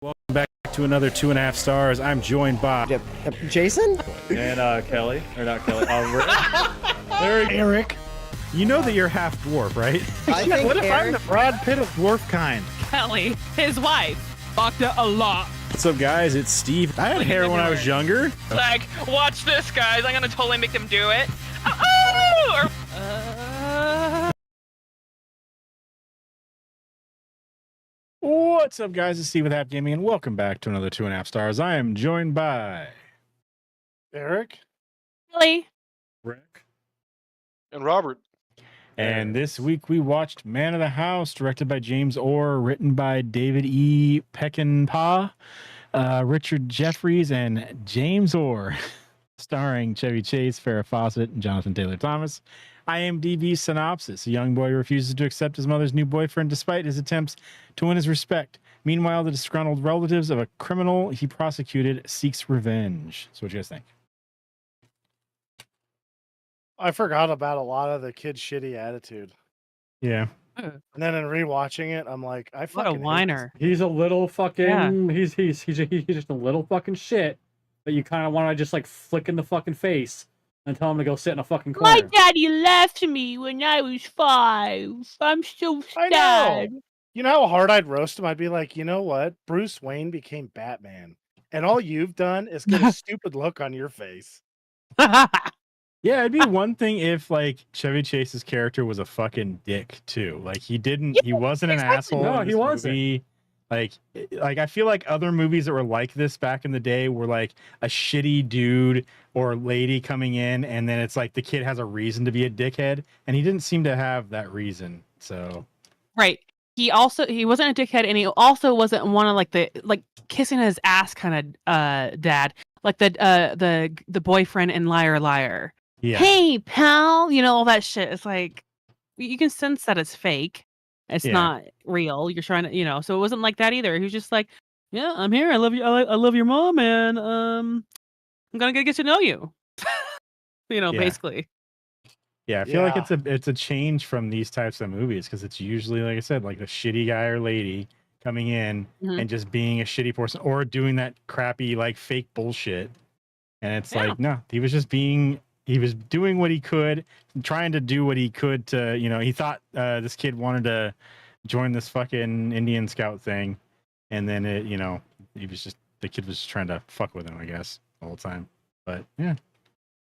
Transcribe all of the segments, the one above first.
Welcome back to another 2.5 stars. I'm joined by Jason? And Kelly, or not Kelly, Eric. You know that you're half dwarf, right? I think What if I'm Eric, the Brad Pitt of dwarf kind? Kelly, his wife, fucked it a lot. What's up, guys? It's Steve. I had hair when I was younger. Like, watch this, guys. I'm gonna totally make them do it. Oh! What's up, guys? It's Steve with Half Gaming, and welcome back to another 2.5 stars. I am joined by Eric? Kelly. Rick. And Robert. And this week we watched Man of the House, directed by James Orr, written by David E. Peckinpah, Richard Jeffries, and James Orr, starring Chevy Chase, Farrah Fawcett, and Jonathan Taylor Thomas. IMDb synopsis: a young boy refuses to accept his mother's new boyfriend despite his attempts to win his respect. Meanwhile, the disgruntled relatives of a criminal he prosecuted seeks revenge. So what do you guys think? I forgot about a lot of the kid's shitty attitude. Yeah. And then in rewatching it, I'm like, I What fucking a hate whiner. he's a little fucking, Yeah. he's just a little fucking shit that you kind of want to just like flick in the fucking face and tell him to go sit in a fucking My corner. daddy left me when I was 5. I'm so I sad. know. You know how hard I'd roast him? I'd be like, you know what? Bruce Wayne became Batman. And all you've done is get a stupid look on your face. Yeah, it'd be one thing if like Chevy Chase's character was a fucking dick too. Like he wasn't an exactly. asshole. No, in he this wasn't. movie. Like I feel like other movies that were like this back in the day were like a shitty dude or lady coming in, and then it's like the kid has a reason to be a dickhead, and he didn't seem to have that reason. So Right. He wasn't a dickhead, and he also wasn't one of the kissing his ass kind of dad, like the boyfriend in Liar Liar. yeah, Hey pal, all that shit. It's like you can sense that it's fake. It's Yeah. not real. You're trying to, so it wasn't like that either. He was just like, yeah, I'm here. I love you. I love your mom, and I'm gonna get to know you. Yeah. Basically. yeah. I feel like Yeah. it's a change from these types of movies because it's usually, like I said, like the shitty guy or lady coming in Mhm. and just being a shitty person or doing that crappy like fake bullshit. And it's Yeah. like, no, he was doing what he could, trying to do what he could to, he thought this kid wanted to join this fucking Indian Scout thing. And then the kid was just trying to fuck with him, I guess, the whole time. But yeah,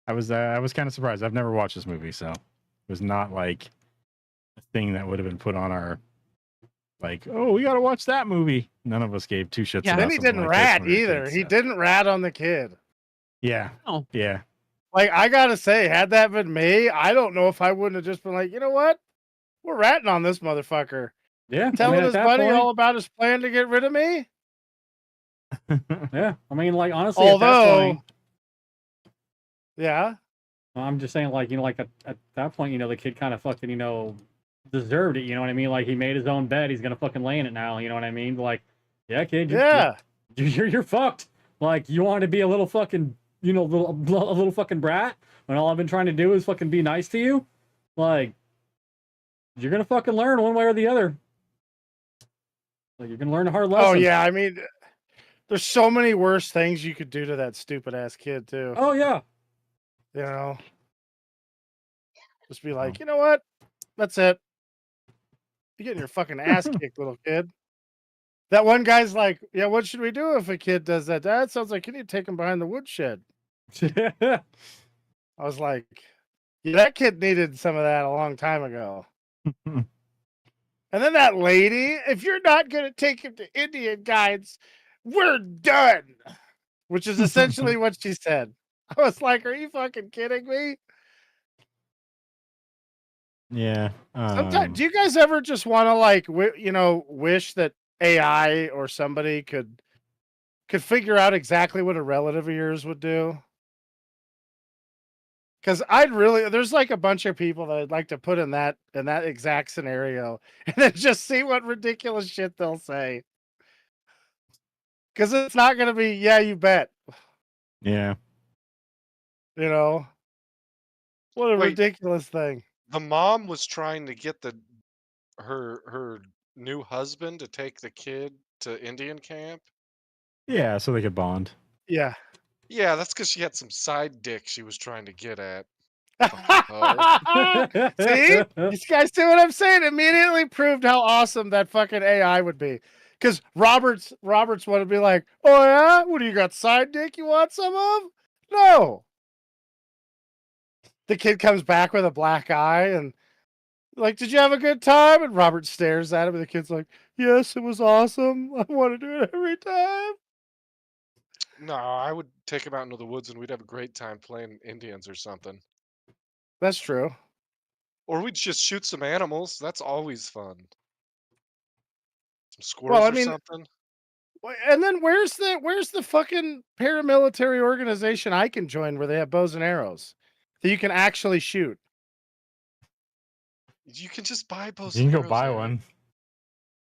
I was kind of surprised. I've never watched this movie, so it was not like a thing that would have been put on our, like, oh, we got to watch that movie. None of us gave two shits Yeah. about Then he something didn't like this rat when we were either. kids, He so. didn't rat on the kid. Yeah. Oh. Yeah. Like, I gotta say, had that been me, I don't know if I wouldn't have just been like, you know what? We're ratting on this motherfucker. Yeah, Telling at his that buddy point, all about his plan to get rid of me. yeah, I mean, like honestly, at that Although, point, yeah. I'm just saying, like at that point, the kid kind of fucking, deserved it. You know what I mean? Like he made his own bed, he's gonna fucking lay in it now. You know what I mean? Like, yeah, kid, Yeah. you're fucked. Like you want to be a little fucking, a little fucking brat when all I've been trying to do is fucking be nice to you. Like, you're gonna fucking learn one way or the other. Like you're gonna learn a hard lesson. Oh yeah, I mean, there's so many worse things you could do to that stupid ass kid too. Oh yeah. You know, just be like, you know what? That's it. You're getting your fucking ass kicked, little kid. That one guy's like, yeah, what should we do if a kid does that? That sounds like you need to take him behind the woodshed. I was like, yeah, that kid needed some of that a long time ago. And then that lady, if you're not going to take him to Indian guides, we're done. Which is essentially what she said. I was like, are you fucking kidding me? Yeah. Sometimes, do you guys ever just want to like, wish that AI or somebody could figure out exactly what a relative of yours would do? Because there's like a bunch of people that I'd like to put in that exact scenario, and then just see what ridiculous shit they'll say. Because it's not going to be, yeah, you bet. Yeah. What a Wait. ridiculous thing. The mom was trying to get her new husband to take the kid to Indian camp. Yeah, so they could bond. Yeah. Yeah, that's because she had some side dick she was trying to get at. See? You guys see what I'm saying? Immediately proved how awesome that fucking AI would be. Because Roberts would be like, oh yeah? What do you got, side dick you want some of? No. The kid comes back with a black eye and like, did you have a good time? And Robert stares at him and the kid's like, yes, it was awesome. I want to do it every time. No, I would take him out into the woods and we'd have a great time playing Indians or something. That's true. Or we'd just shoot some animals. That's always fun. Some squirrels Well, I or mean, something. and then where's the fucking paramilitary organization I can join where they have bows and arrows that you can actually shoot? You can just buy bows You can and go arrows, buy Eric. one.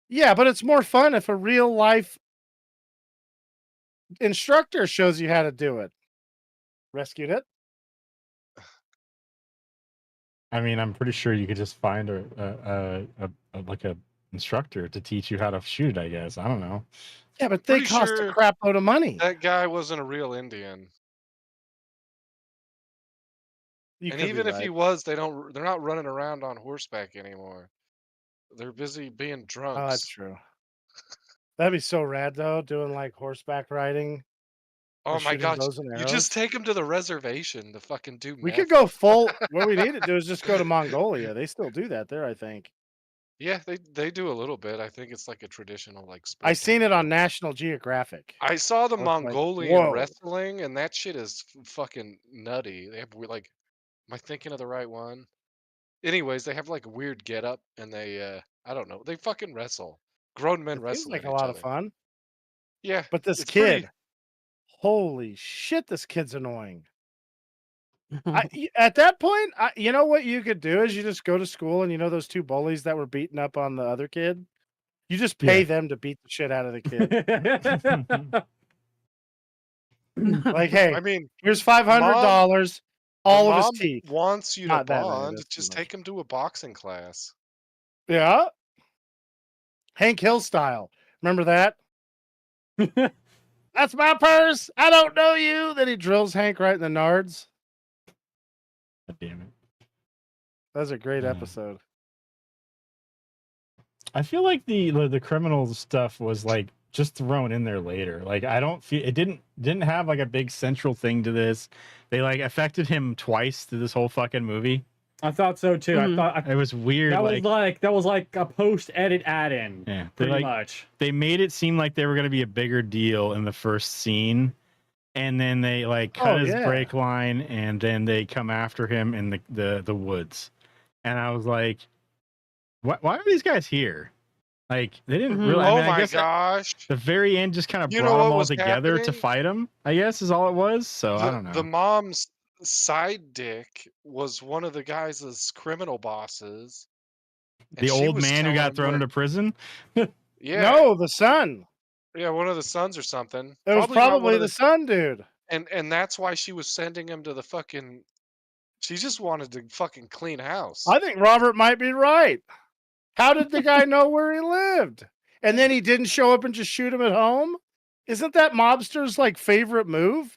Yeah, but it's more fun if a real life instructor shows you how to do it. Rescued it. I mean, I'm pretty sure you could just find a like a instructor to teach you how to shoot. I guess I don't know. Yeah, but they Pretty cost a sure crap load of money. That guy wasn't a real Indian. You And could be even if he right. was, they're not running around on horseback anymore. They're busy being Oh, drunks. that's true. That'd be so rad though, doing like horseback riding. Oh and my shooting god, bows and you just arrows. take them to the reservation to fucking do We meth. could go full. What we need to do is just go to Mongolia. They still do that there, I think. Yeah, they do a little bit. I think it's like a traditional like I sport seen thing. it on National Geographic. I saw the I was like, Mongolian whoa. wrestling, and that shit is fucking nutty. They have like, am I thinking of the right one? Anyways, they have like a weird getup, and they I don't know, they fucking wrestle. Grown men It seems wrestling like a each lot of other. fun. Yeah, But this it's pretty. kid, holy shit, this kid's annoying. At that point, you know what you could do is you just go to school and you know those two bullies that were beating up on the other kid? You just pay Yeah. them to beat the shit out of the kid. Like, hey, I mean, here's $500, the all of his mom teeth. wants you to Not that many, bond. that's too Just much. take him to a boxing class. Yeah. Hank Hill style. Remember that? That's my purse. I don't know you. Then he drills Hank right in the nards. God damn it. That was a great Yeah. episode. I feel like the criminal stuff was like just thrown in there later. Like I don't feel it didn't have like a big central thing to this. They like affected him twice through this whole fucking movie. I thought so too. Mhm. I thought It was weird. that was like a post-edit add-in. Yeah, they Pretty like much. they made it seem like they were going to be a bigger deal in the first scene, and then they like cut his brake line, and then they come after him in the woods, and I was like, why are these guys here? Like they didn't Mhm. really. I Oh mean, I my guess gosh. the very end just kind of You know brought them what all was together to happening? fight him. I guess is all it was. So I don't know. The mom's side dick was one of the guys' criminal bosses. The old man who got thrown into prison. Yeah. No, the son. Yeah, one of the sons or something. It was not one probably of the son, dude. And that's why she was sending him to the fucking. She just wanted to fucking clean house. I think Robert might be right. How did the guy know where he lived? And then he didn't show up and just shoot him at home? Isn't that mobster's like favorite move?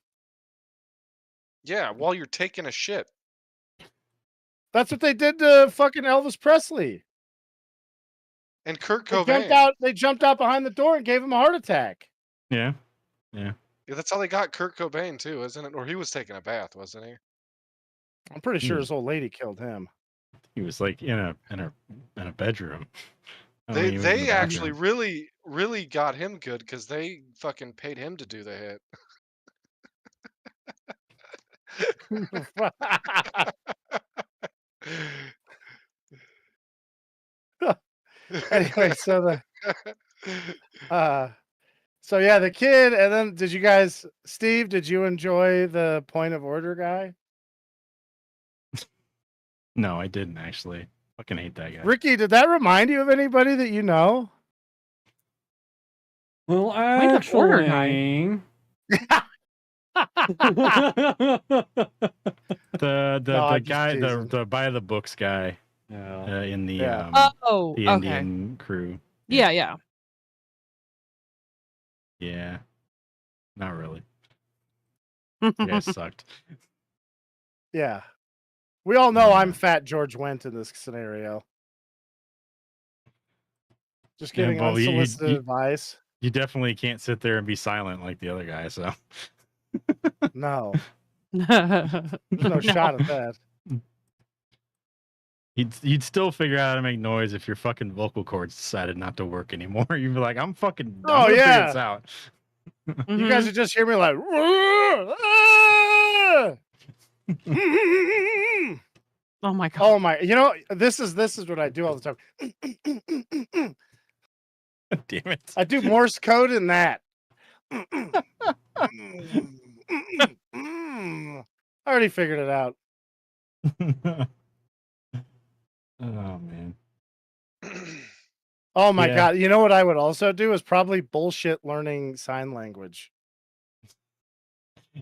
Yeah, while you're taking a shit. That's what they did to fucking Elvis Presley. And Kurt They Cobain. jumped out behind the door and gave him a heart attack. Yeah. Yeah, that's how they got Kurt Cobain too, isn't it? Or he was taking a bath, wasn't he? I'm pretty sure Hmm. his old lady killed him. He was like in a bedroom. I don't think he was in They the actually bathroom. really got him good because they fucking paid him to do the hit. Anyway, so yeah, the kid, and then did you guys, Steve, did you enjoy the point of order guy? No, I didn't actually. Fucking hate that guy. Ricky, did that remind you of anybody that you know? Well, Point of order actually, The No, I'm just guy, teasing. the by the books guy yeah. in the Yeah. Oh, the okay. Indian crew. Yeah, yeah. Yeah. Not really. You guys sucked. Yeah. We all know I'm Yeah. fat George Wendt in this scenario. Just Yeah, giving well, unsolicited advice. you definitely can't sit there and be silent like the other guy. So No, there's no shot at that. you'd still figure out how to make noise if your fucking vocal cords decided not to work anymore. You'd be like, I'm fucking. I'm Oh, gonna figure yeah. this out. You guys would just hear me like. Oh my god. Oh my! You know, this is what I do all the time. Damn it! I do Morse code in that. I already figured it out. Oh man. Oh my Yeah. god! You know what I would also do is probably bullshit learning sign language.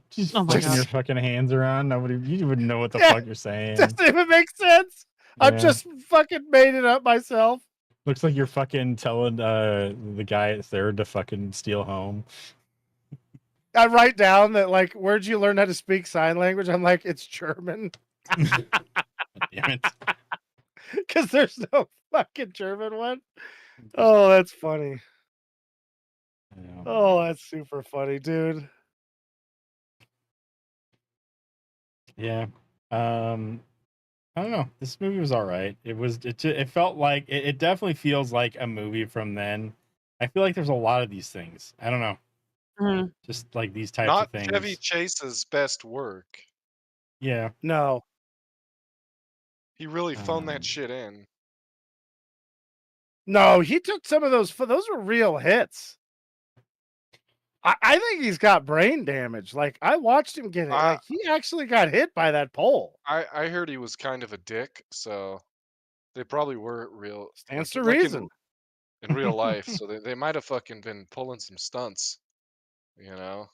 Just Oh my flicking God. your fucking hands around. You wouldn't know what the Yeah. fuck you're saying. Doesn't even make sense. I've Yeah. just fucking made it up myself. Looks like you're fucking telling the guy at third to fucking steal home. I write down that like, where'd you learn how to speak sign language? I'm like, it's German, Damn it. because there's no fucking German one. Oh, that's funny. Yeah. Oh, that's super funny, dude. Yeah. I don't know. This movie was all right. It felt like it definitely feels like a movie from then. I feel like there's a lot of these things. I don't know. Mhm. Just like these types Not of things. Chevy Chase's best work. Yeah. No, He really phoned Um, that shit in. no, he took some of those. Those were real hits. I think he's got brain damage. Like I watched him get it. Like he actually got hit by that pole. I heard he was kind of a dick, so they probably were real. Stands to like reason. in real life, so they might have fucking been pulling some stunts, you know.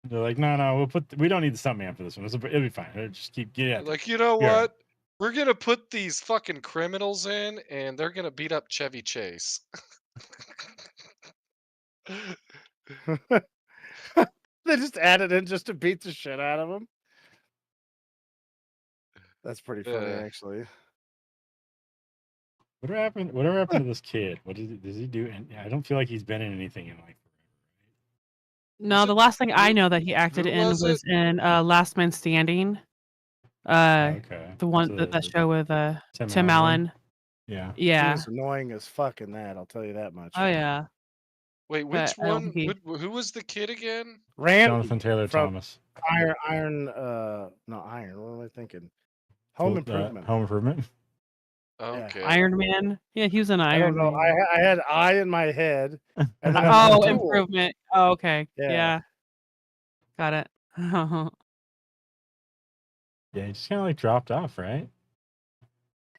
They're like, no, we don't need the stuntman for this one. It'll be fine. Just get it. Like, you know Yeah. what? We're gonna put these fucking criminals in, and they're gonna beat up Chevy Chase. They just added in just to beat the shit out of him. That's pretty funny, Yeah. actually. Whatever happened to this kid? What does he do? And I don't feel like he's been in anything in like No, Was the it- last thing I who- know that he acted who in was was it? in Last Man Standing. okay. The one So that show with Tim Tim Allen. Allen. Yeah. He Yeah. was annoying as fuck in that. I'll tell you that much. Oh yeah. Wait, which But I don't one? think Who was the kid again? Randy Jonathan Taylor from Thomas. Iron. No, Iron. What am I thinking? Home Improvement. Home Improvement. Okay. Iron Man. Yeah, he was an I Iron don't know. Man. I had I in my head, and then I Oh, went, "Tool." Improvement. Oh, okay. Yeah. Yeah. Got it. Yeah, he just kind of like dropped off, right?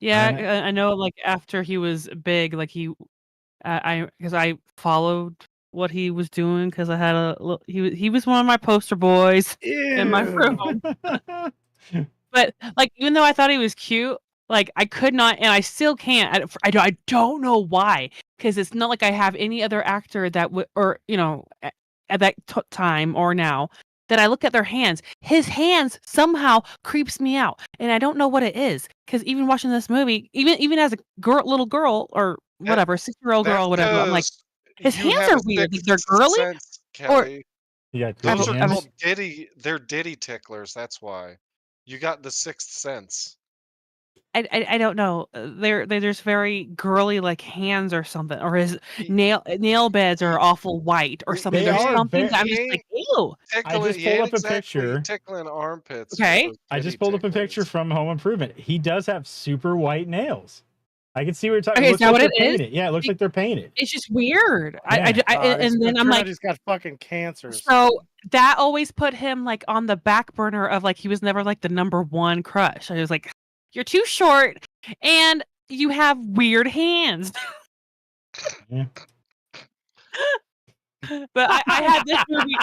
Yeah, Right. I know. Like after he was big, like because I followed what he was doing because I had he was one of my poster boys in my Ew. room. But like, even though I thought he was cute, like I could not, and I still can't. I don't know why, because it's not like I have any other actor that would, or at that time or now, that I look at their hands. His hands somehow creeps me out, and I don't know what it is. Because even watching this movie, even as a little girl or whatever, 6-year-old girl, whatever, I'm like, his you hands have are a weird. Like sixth they're girly. sense, Kelly. Yeah, Those Disney are hands. called Diddy. They're Diddy ticklers. That's why. You got the sixth sense. I don't know. They're just very girly, like hands or something, or his nail beds are awful white or something. They There's are something very- that I'm just like, ew. just pulled up a picture. Tickling armpits. with Okay. those I Diddy just pulled up a picture ticklers. from Home Improvement. He does have super white nails. I can see what you're talking. Okay, It is looks that like what they're it is? painted. Yeah, it looks like they're painted. It's just weird. Yeah. And then I'm like, he's got fucking cancers. so that always put him like on the back burner of like he was never like the number one crush. I was like, you're too short and you have weird hands. Yeah. But I had this movie.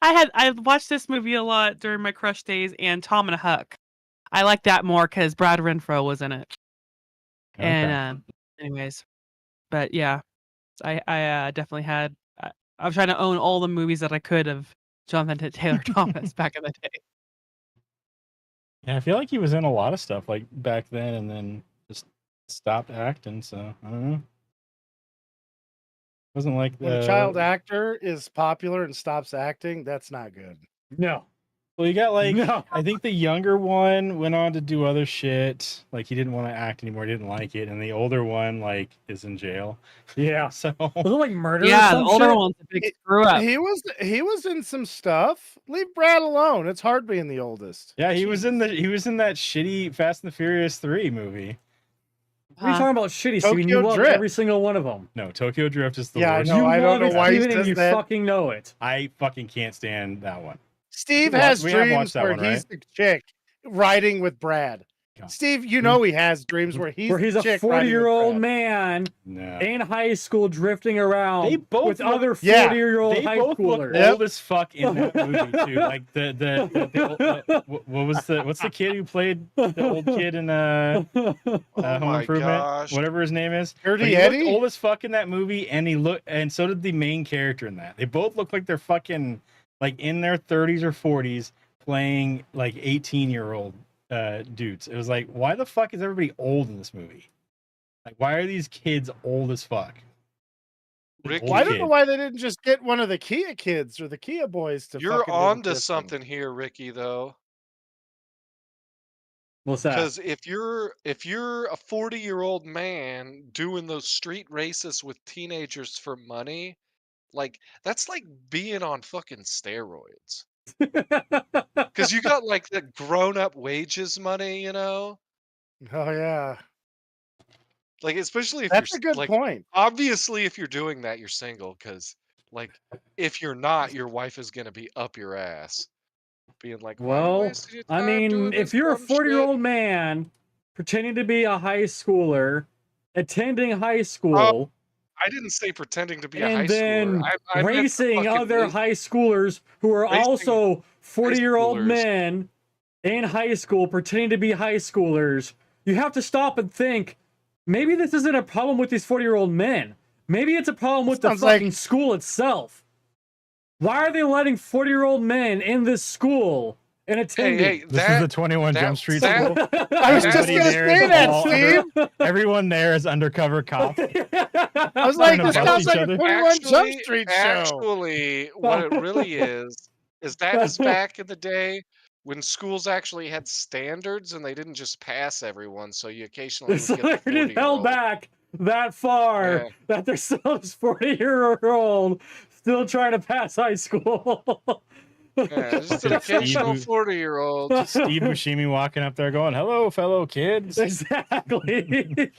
I watched this movie a lot during my crush days, and Tom and Huck. I like that more because Brad Renfro was in it. Okay. And anyways, but yeah, I definitely had. I was trying to own all the movies that I could of Jonathan Taylor Thomas back in the day. Yeah, I feel like he was in a lot of stuff like back then, and then just stopped acting. So I don't know. Wasn't like When a child actor is popular and stops acting, that's not good. No. Well, you got like No. I think the younger one went on to do other shit. Like he didn't want to act anymore, didn't like it, and the older one like is in jail. Yeah. So Was it like murder? or Yeah, the some older shit? one's a big screw up. He was in some stuff. Leave Brad alone. It's hard being the oldest. yeah, he was in Jeez. that shitty Fast and the Furious 3 movie. What are you Huh. talking about shitty, Steven? You Tokyo love Drift. every single one of them. No, Tokyo Drift is the Yeah, I worst. know. You I love don't it, know why he Steven, and says you that. fucking know it. I fucking can't stand that one. Steve We has have watched dreams that where one, he's right? the chick riding with Brad. God. Steve, you know he has dreams where he's Where he's the a chick riding with 40-year-old Brad. man No. in high school drifting around They both with look- other Yeah, 40-year-old They high both look schoolers. Yep. old as fuck in that movie too. Like what's the kid who played the old kid in Oh Home my Improvement, gosh. whatever his name is. Dirty But he Eddie? looked old as fuck in that movie, and so did the main character in that. They both look like they're fucking like in their 30s or 40s playing like 18-year-old dudes. It was like, why the fuck is everybody old in this movie? Like, why are these kids old as fuck? Ricky, Well, I don't kid. know why they didn't just get one of the Kia kids or the Kia boys to you're fucking do the on to drifting. something here, Ricky, though. What's that? Because if you're a 40-year-old man doing those street races with teenagers for money, like that's like being on fucking steroids. Because you got like the grown-up wages money, you know? Oh yeah, Like especially if that's you're a good like point. obviously if you're doing that, you're single. Because like if you're not, your wife is gonna be up your ass, being like, "Why you Well, wasting your I time mean, doing if this you're a dumb shit?" 40-year-old man pretending to be a high schooler, attending high school, I didn't say pretending to be a high and schooler. then I meant the racing fucking other race- high schoolers who are racing also 40-year-old schoolers. men in high school pretending to be high schoolers, you have to stop and think, maybe this isn't a problem with these 40-year-old men. Maybe it's a problem with the Sounds like- fucking school itself. Why are they letting 40-year-old men in this school and attending? Hey, This is the 21 Jump Street that- school. I was just Everybody gonna there say is that, all Steve. Everyone there is undercover cops. I was Trying like, to this bust sounds each like a other. 21 Jump Street show. Actually, what it really is that is back in the day when schools actually had standards and they didn't just pass everyone. So you occasionally would So get the they're just held 40-year-old. back that far Yeah. that there's still this 40-year-old still trying to pass high school. Yeah, just an Steve occasional Boo- 40-year-old. Steve Buscemi walking up there going, "Hello, fellow kids." Exactly.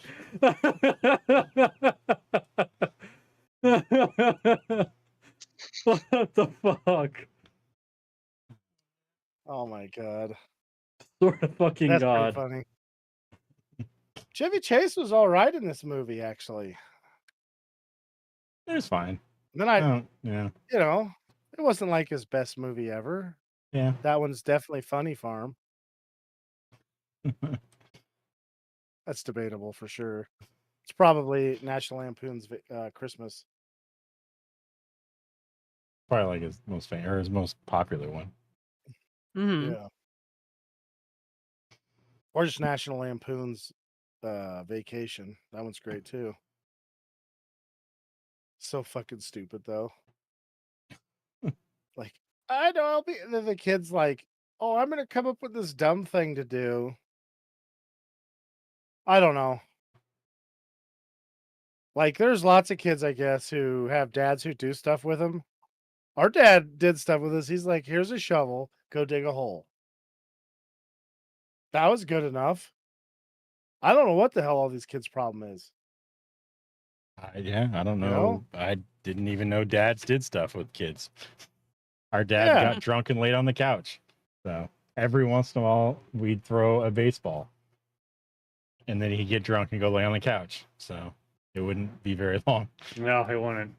What the fuck? Oh my god, Sort of fucking that's god. pretty funny. Chevy Chase was all right in this movie, actually. It was fine. And then Yeah. you know, it wasn't like his best movie ever. Yeah. That one's definitely Funny Farm. That's debatable for sure. It's probably National Lampoon's Christmas. Probably like his most famous or his most popular one. Mhm. Yeah. Or just National Lampoon's Vacation. That one's great too. So fucking stupid though. Like, I know I'll be the kid's like, oh, I'm gonna come up with this dumb thing to do. I don't know. Like, there's lots of kids, I guess, who have dads who do stuff with them. Our dad did stuff with us. He's like, here's a shovel, go dig a hole. That was good enough. I don't know what the hell all these kids' problem is. Yeah, I don't You know. know? I didn't even know dads did stuff with kids. Our dad Yeah. got drunk and laid on the couch. So every once in a while, we'd throw a baseball. And then he'd get drunk and go lay on the couch. So it wouldn't be very long. No, he wouldn't.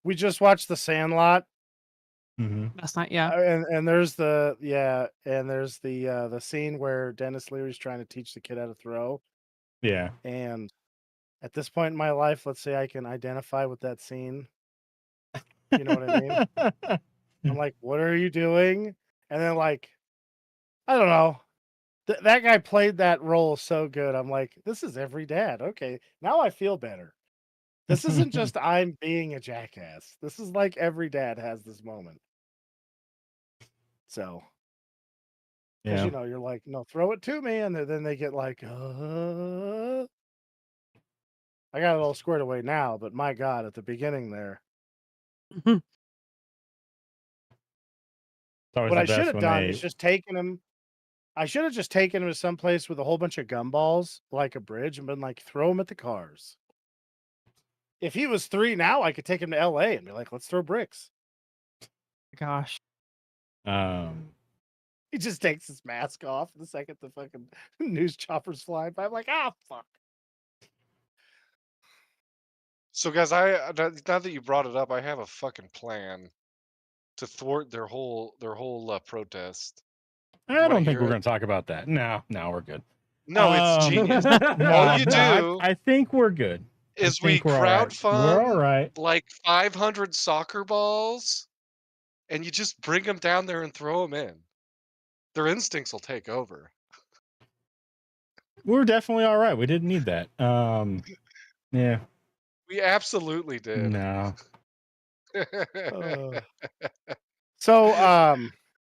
We just watched The Sandlot. Mm-hmm. That's not yeah. And there's the the scene where Dennis Leary's trying to teach the kid how to throw, Yeah. and At this point in my life, let's say I can identify with that scene. You know what I mean? I'm like, what are you doing? And then like, I don't know. That guy played that role so good. I'm like, this is every dad. Okay, now I feel better. This isn't just I'm being a jackass. This is like every dad has this moment. So, because Yeah. you're like, no, throw it to me, and then they get like, I got it all squared away now, but my God, at the beginning there, It's always what the I should best have when done they. is just taken him. I should have just taken him to some place with a whole bunch of gumballs, like a bridge, and been like, throw him at the cars. If he was 3 now, I could take him to LA and be like, let's throw bricks. Gosh. He just takes his mask off the second the fucking news choppers fly by. I'm like, fuck. So, guys, now that you brought it up, I have a fucking plan to thwart their whole protest. I wanna don't think hear we're it? going to talk about that. No, we're good. No, it's genius. All you do I think we're good. is we think we're all right. We're all crowdfund right. like 500 soccer balls, and you just bring them down there and throw them in. Their instincts will take over. We're definitely all right. We didn't need that. Yeah. We absolutely did. No. So,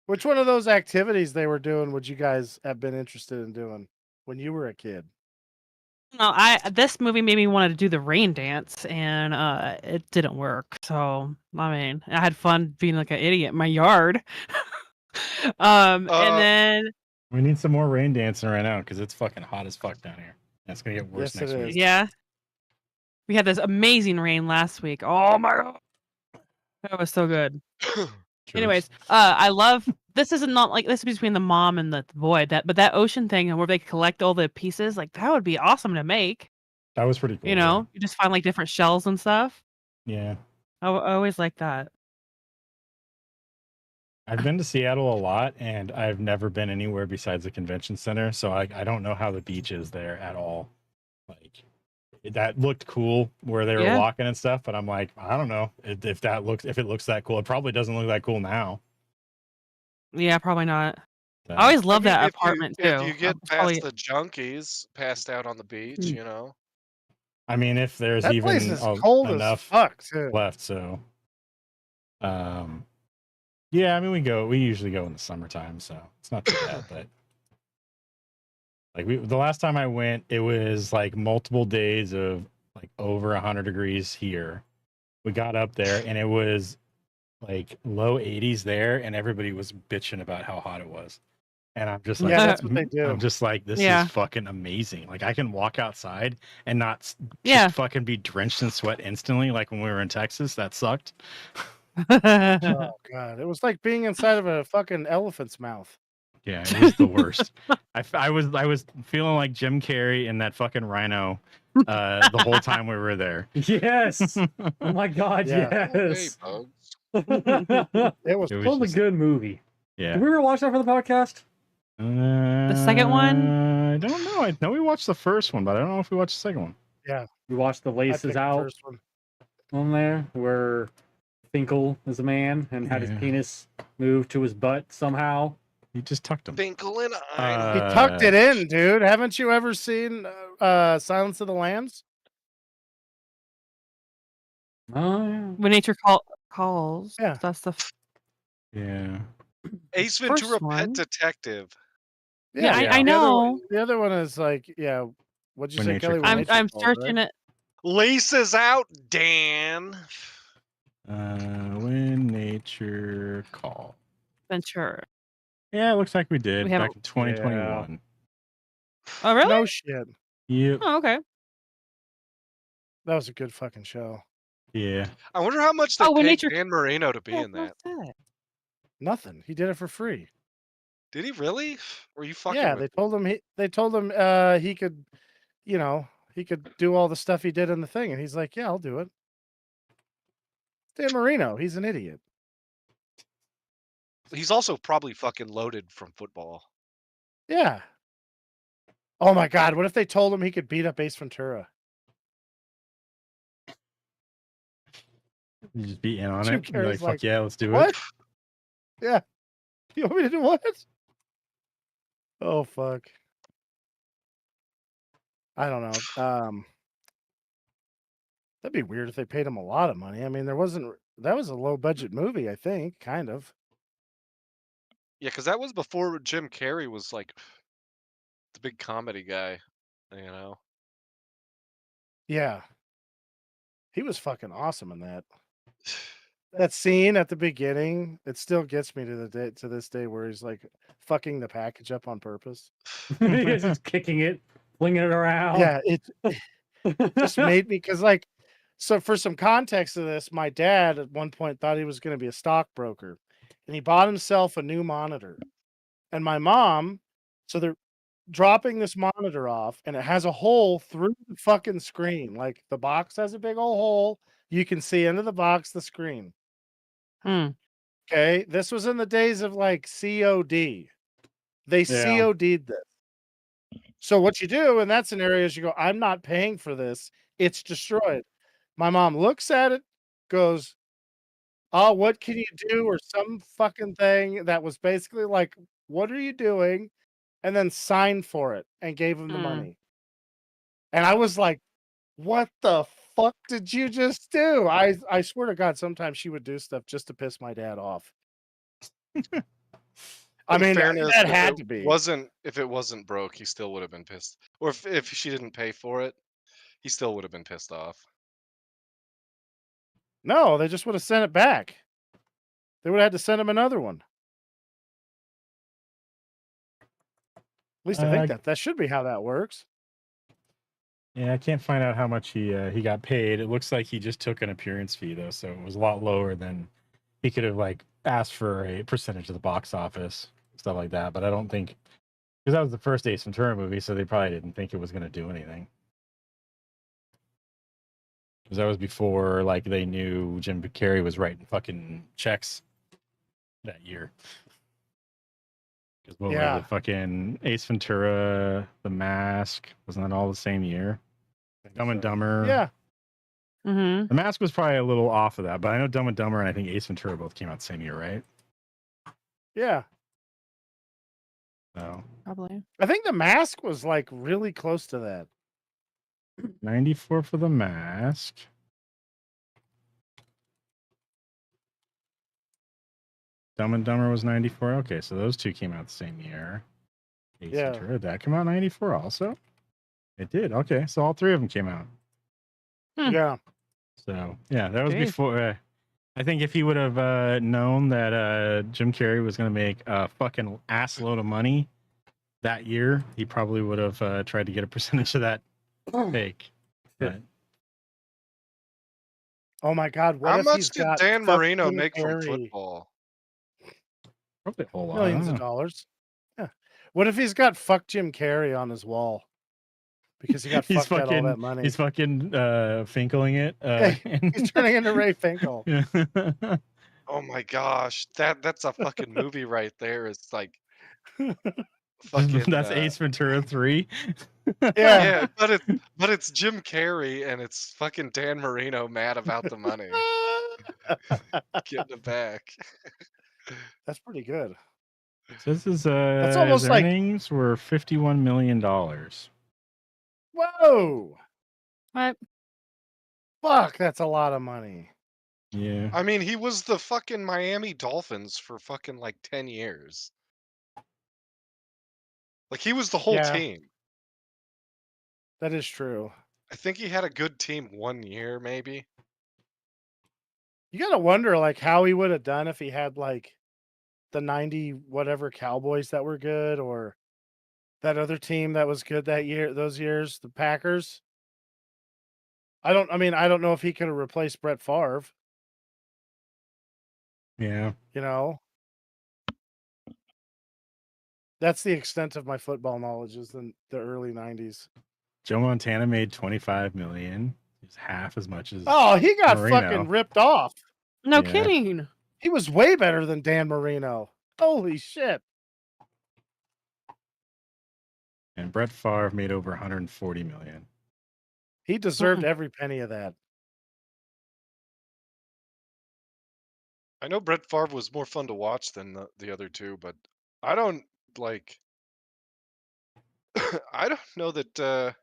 which one of those activities they were doing would you guys have been interested in doing when you were a kid? No, this movie made me want to do the rain dance, and it didn't work. So I mean, I had fun being like an idiot in my yard. And then We need some more rain dancing right now because it's fucking hot as fuck down here. It's gonna get worse Yes, next it week. is. yeah, we had this amazing rain last week. Oh my god, that was so good. Anyways, I love this. Isn't not like this is between the mom and the boy. But that ocean thing where they collect all the pieces, like that would be awesome to make. That was pretty cool. You know, you just find like different shells and stuff. Yeah. I always like that. I've been to Seattle a lot, and I've never been anywhere besides the convention center, so I don't know how the beach is there at all. Like, that looked cool where they were Yeah. walking and stuff, but I'm like, I don't know if it looks that cool. It probably doesn't look that cool now. Yeah, probably not. So, I always love that if apartment If too. you get I'm past probably- the junkies passed out on the beach, you know. I mean, if there's That even place is cold enough as fuck too. left, so yeah, I mean we usually go in the summertime, so it's not too bad. But like the last time I went, it was like multiple days of like over 100 degrees here. We got up there and it was like low 80s there, and everybody was bitching about how hot it was. And I'm just like, Yeah, that's what they do. I'm just like, this Yeah. is fucking amazing. Like I can walk outside and not Yeah. just fucking be drenched in sweat instantly, like when we were in Texas. That sucked. Oh god, it was like being inside of a fucking elephant's mouth. Yeah, it was the worst. I was feeling like Jim Carrey in that fucking rhino the whole time we were there. Yes. Oh my god, Yeah. Hey, yes. bugs. It was It was Totally just- good movie. Yeah. Did we ever watch that for the podcast? The second one? I don't know. I know we watched the first one, but I don't know if we watched the second one. We watched The I Laces picked the Out first one. on there, where Finkel is a man and had his Yeah. penis moved to his butt somehow. You just tucked them. Finkel and I. He tucked it in, dude. Haven't you ever seen Silence of the Lambs? Oh yeah. When nature calls. Yeah. That's the. Yeah. Ace first Ventura one. Pet Detective. Yeah, Yeah. I The other one- know. The other one is like, yeah. What'd you When say, nature Kelly? calls. I'm searching it. Laces out, Dan. When nature call. Ventura. Yeah, it looks like we did We have back a- in 2021. Oh really? No shit. Yep. Oh okay. That was a good fucking show. Yeah. I wonder how much they Oh, when paid nature- Dan Marino to be Yeah, in that. what's that? Nothing. He did it for free. Did he really? Were you fucking? Yeah, with they told him he could, he could do all the stuff he did in the thing, and he's like, yeah, I'll do it. Dan Marino, he's an idiot. He's also probably fucking loaded from football. Yeah. Oh my god, what if they told him he could beat up Ace Ventura? You just be in on Jim it. You're like, Carrey's fuck like, yeah, let's do what? it. Yeah. You want me to do what? Oh fuck. I don't know. That'd be weird if they paid him a lot of money. I mean, that was a low budget movie, I think, kind of. Yeah, because that was before Jim Carrey was like the big comedy guy, you know. Yeah. He was fucking awesome in that. That scene at the beginning, it still gets me to this day where he's like fucking the package up on purpose. He's just kicking it, flinging it around. Yeah, it just made me because like so for some context of this, my dad at one point thought he was going to be a stockbroker and he bought himself a new monitor. And my mom, so they're dropping this monitor off and it has a hole through the fucking screen. Like the box has a big old hole. You can see into the box the screen. Hmm. Okay. This was in the days of like COD. They Yeah. COD'd this. So what you do in that scenario is you go, I'm not paying for this. It's destroyed. My mom looks at it, goes, oh, what can you do? Or some fucking thing that was basically like, what are you doing? And then signed for it and gave him the Mm. money. And I was like, what the fuck did you just do? I swear to God, sometimes she would do stuff just to piss my dad off. I In mean, fairness, that if had it to be. if it wasn't broke, he still would have been pissed. Or if she didn't pay for it, he still would have been pissed off. No, they just would have sent it back. They would have had to send him another one. At least I think that should be how that works. Yeah, I can't find out how much he got paid. It looks like he just took an appearance fee though, so it was a lot lower than he could have like asked for a percentage of the box office, stuff like that. But I don't think because that was the first Ace Ventura movie, so they probably didn't think it was going to do anything. Because that was before like they knew Jim Carrey was writing fucking checks that year. Because what was Yeah. it? Fucking Ace Ventura, The Mask, wasn't that all the same year? Dumb and Dumber. Yeah. Mm-hmm. The Mask was probably a little off of that, but I know Dumb and Dumber and I think Ace Ventura both came out the same year, right? Yeah. So Probably. I think The Mask was like really close to that. 94 for The Mask. Dumb and Dumber was 94. Okay, so those two came out the same year. Ace Yeah. Ventura, did that come out 94 also? It did. Okay, so all three of them came out. Hmm. Yeah. So yeah, that was Jeez. before. I think if he would have known that Jim Carrey was going to make a fucking ass load of money that year, he probably would have tried to get a percentage of that take. But Oh my God. What How if much he's did got Dan fuck Marino Jim make from Carrey? football? probably a whole lot. Millions of dollars. Yeah. What if he's got fuck Jim Carrey on his wall? Because he got He's fucked out all fucking. that money. He's fucking finkling it. He's turning into Ray Finkel. Yeah. Oh my gosh, that's a fucking movie right there. It's like fucking That's Ace Ventura 3. Yeah. yeah, but it's Jim Carrey and it's fucking Dan Marino mad about the money, getting it back. That's pretty good. So this is That's almost his like- earnings were $51 million. Whoa. What? Fuck, that's a lot of money. Yeah. I mean, he was the fucking Miami Dolphins for fucking like 10 years. Like he was the whole Yeah. team. That is true. I think he had a good team 1 year, maybe. You gotta wonder like how he would have done if he had like the 90 whatever Cowboys that were good or that other team that was good that year, those years, the Packers. I don't know if he could have replaced Brett Favre, Yeah. you know. That's the extent of my football knowledge is in the early 90s. Joe Montana made $25 million. It's half as much as. Oh, he got Marino. fucking ripped off. No Yeah. kidding. He was way better than Dan Marino. Holy shit. And Brett Favre made over 140 million. He deserved every penny of that. I know Brett Favre was more fun to watch than the other two, but I don't like. I don't know that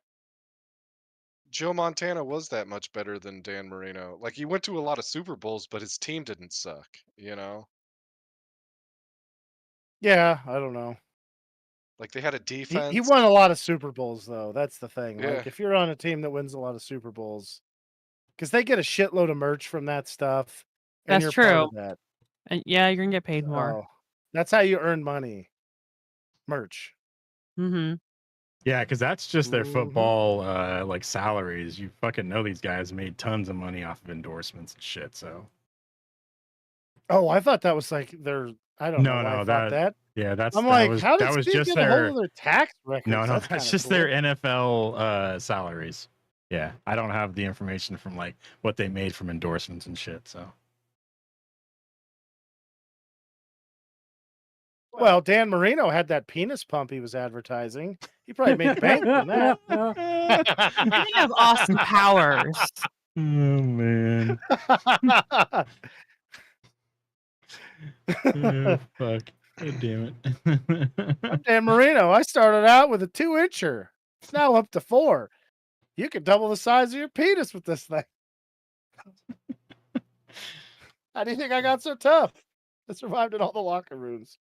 Joe Montana was that much better than Dan Marino. Like he went to a lot of Super Bowls, but his team didn't suck. You know, Yeah, I don't know. like they had a He defense. won a lot of Super Bowls though. That's the thing. Yeah. Like if you're on a team that wins a lot of Super Bowls, because they get a shitload of merch from that stuff, and That's you're part true. of that. And yeah, you're gonna get paid more. Oh, that's how you earn money. Merch. Mm-hmm. Yeah, because that's just their Mhm. football like salaries. You fucking know these guys made tons of money off of endorsements and shit. So Oh, I thought that was like their. I don't know no, why I no, thought that. yeah, that's I'm that like, was how that does was Speed just get a hold their of their tax records? no, That's that's kinda just cool. their NFL salaries. Yeah, I don't have the information from like what they made from endorsements and shit. So Well, Dan Marino had that penis pump he was advertising. He probably made bank from that. He didn't have awesome powers. oh man, oh, fuck, god damn it. I'm Dan Marino. I started out with a 2-incher. It's now up to 4. You could double the size of your penis with this thing. How do you think I got so tough? I survived in all the locker rooms.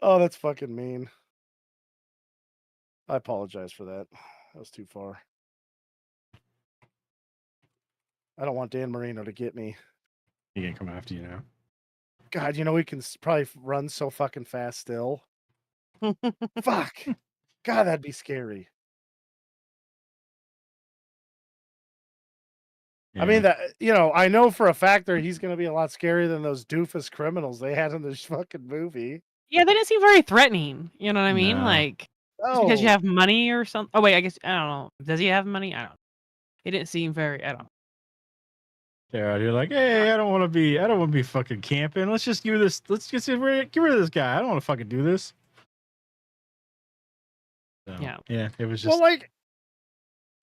Oh, that's fucking mean. I apologize for that. That was too far. I don't want Dan Marino to get me. He can come after you now. God, you know he can probably run so fucking fast still. Fuck. God, that'd be scary. I mean that I know for a fact that he's going to be a lot scarier than those doofus criminals they had in this fucking movie. Yeah, they didn't seem very threatening. You know what I mean? No. Like just because you Oh, have money or something. Oh wait, I guess I don't know. Does he have money? I don't know. It didn't seem very. I don't know. Yeah, you're like, hey, I don't want to be fucking camping. Let's just do this. Let's just get rid of this guy. I don't want to fucking do this. So, Yeah. yeah, it was just well, like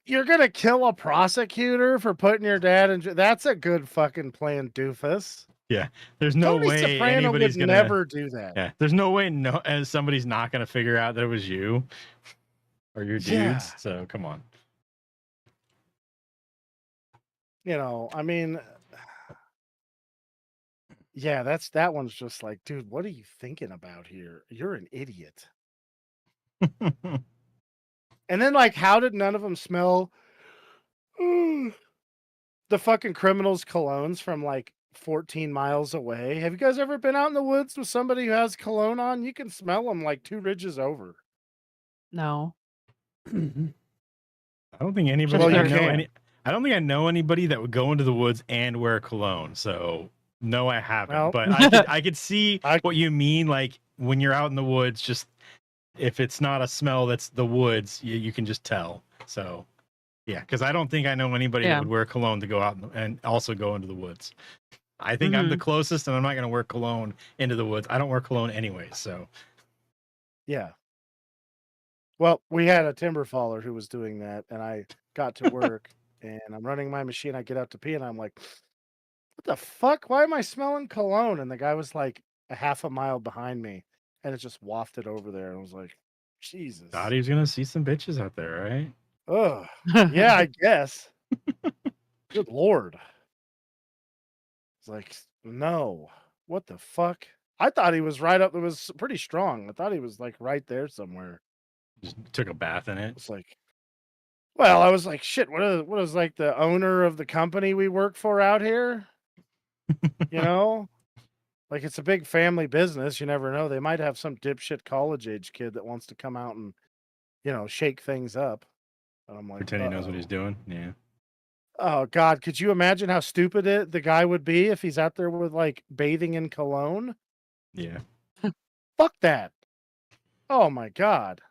you're gonna kill a prosecutor for putting your dad in jail. That's a good fucking plan, doofus. there's no Tony way Soprano anybody's would gonna never do that. Yeah, there's no way as somebody's not gonna figure out that it was you or your dudes. Yeah. So come on. I mean, yeah, that one's just like, dude, what are you thinking about here? You're an idiot. And then, like, how did none of them smell the fucking criminals' colognes from like 14 miles away? Have you guys ever been out in the woods with somebody who has cologne on? You can smell them like 2 ridges over. No. I don't think anybody Well, you I know can. any I don't think I know anybody that would go into the woods and wear cologne. So no, I haven't. Well- but I could see what you mean. Like when you're out in the woods, just if it's not a smell that's the woods, you can just tell. So yeah, because I don't think I know anybody Yeah. that would wear cologne to go out and also go into the woods. I think I'm the closest, and I'm not going to wear cologne into the woods. I don't wear cologne anyway, so Yeah. Well, we had a timber faller who was doing that, and I got to work and I'm running my machine. I get up to pee and I'm like, what the fuck? Why am I smelling cologne? And the guy was like a half a mile behind me and it just wafted over there. And I was like, Jesus. thought he was going to see some bitches out there, right? Ugh. Yeah, I guess. Good Lord. It's like, no. What the fuck? I thought he was right up. It was pretty strong. I thought he was like right there somewhere. Just took a bath in it. It's like, well, I was like, shit, what is like the owner of the company we work for out here? You know? Like it's a big family business. You never know. They might have some dipshit college age kid that wants to come out and, shake things up. And I'm like, Pretend he knows what he's "Uh-oh." doing. Yeah. Oh God, could you imagine how stupid the guy would be if he's out there with like bathing in cologne? Yeah. Fuck that. Oh my God.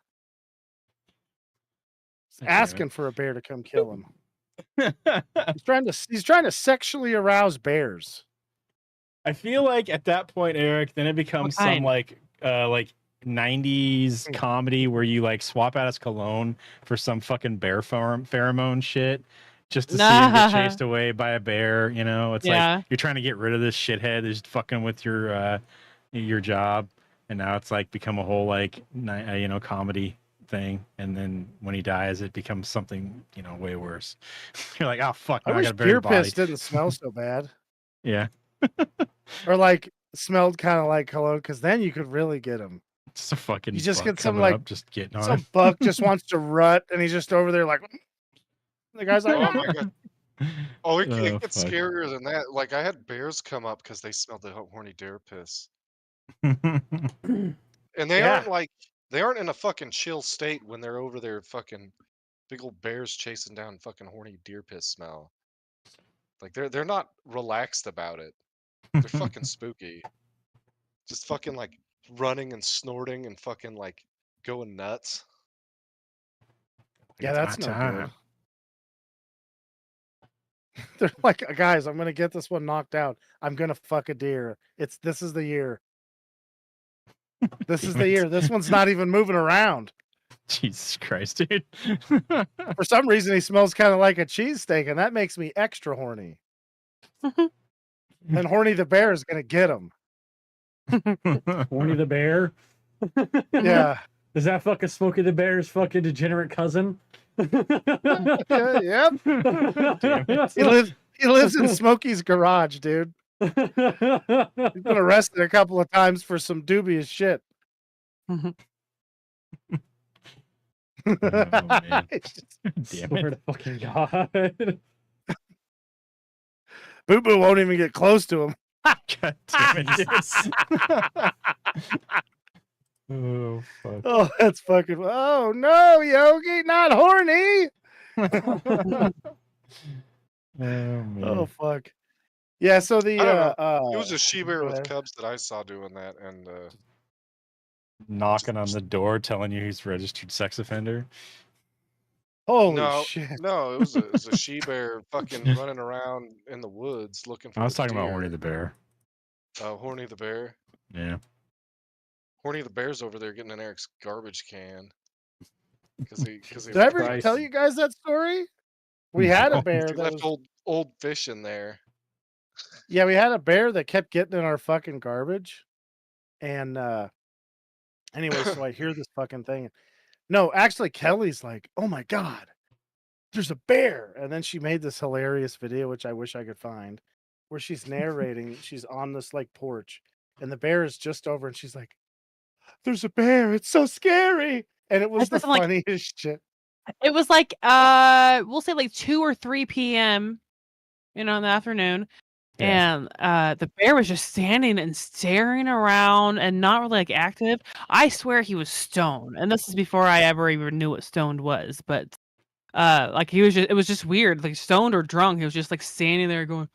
He's God damn it. asking for a bear to come kill him. He's trying to sexually arouse bears. I feel like at that point, Eric, then it becomes some kind? like 90s comedy where you like swap out his cologne for some fucking bear pheromone shit just to see him get Nah. chased away by a bear. You know, it's Yeah. like you're trying to get rid of this shithead that's fucking with your job, and now it's like become a whole like comedy thing. And then when he dies, it becomes something way worse. You're like, oh fuck, I now I wish gotta bury beer the body. piss didn't smell so bad, Yeah, or like smelled kind of like cologne, because then you could really get him. just a fucking. You just buck get some, coming like, up, just getting on Some him. buck just wants to rut, and he's just over there like. The guy's like, Oh my god. Oh, it Oh, gets fuck. scarier than that. Like I had bears come up because they smelled the horny deer piss, and they Yeah. aren't in a fucking chill state when they're over there fucking big old bears chasing down fucking horny deer piss smell. Like they're not relaxed about it. They're fucking spooky. Just fucking like running and snorting and fucking like going nuts. Yeah, It's that's my no time. good. They're like, guys, I'm gonna get this one knocked out. I'm gonna fuck a deer. This is the year. This is Damn the it. year. This one's not even moving around. Jesus Christ, dude. For some reason, he smells kind of like a cheesesteak, and that makes me extra horny. And Horny the bear is gonna get him. Horny the bear. Yeah. Is that fucking Smokey the Bear's fucking degenerate cousin? Yeah, yep. Damn it. He lives in Smokey's garage, dude. He's been arrested a couple of times for some dubious shit. man. It's just- Damn Swear it. to fucking God. Boo Boo won't even get close to him. God damn it, dude. Oh, fuck. Oh, that's fucking. Oh no, Yogi, not horny. Oh, man. Oh fuck. Yeah. So the I don't It was a she bear go with ahead. cubs that I saw doing that, and Knocking on the door telling you he's a registered sex offender. Holy no, shit. no, it was a she bear fucking running around in the woods looking for. I was the talking about deer. Horny the Bear. Oh, Horny the bear. Yeah. Horny the bear's over there getting an Eric's garbage can. Because he Did I ever Christ. tell you guys that story? We had a bear he that left was. old fish in there. Yeah, we had a bear that kept getting in our fucking garbage. And anyway, so I hear this fucking thing. No, actually, Kelly's like, "Oh my god, there's a bear!" And then she made this hilarious video, which I wish I could find, where she's narrating. She's on this like porch, and the bear is just over, and she's like, "There's a bear! It's so scary!" And it was the This isn't like- funniest shit. It was like we'll say like 2 or 3 p.m. in the afternoon. Yeah. And the bear was just standing and staring around and not really like active. I swear he was stoned. And this is before I ever even knew what stoned was, but like it was just weird, like stoned or drunk. He was just like standing there going,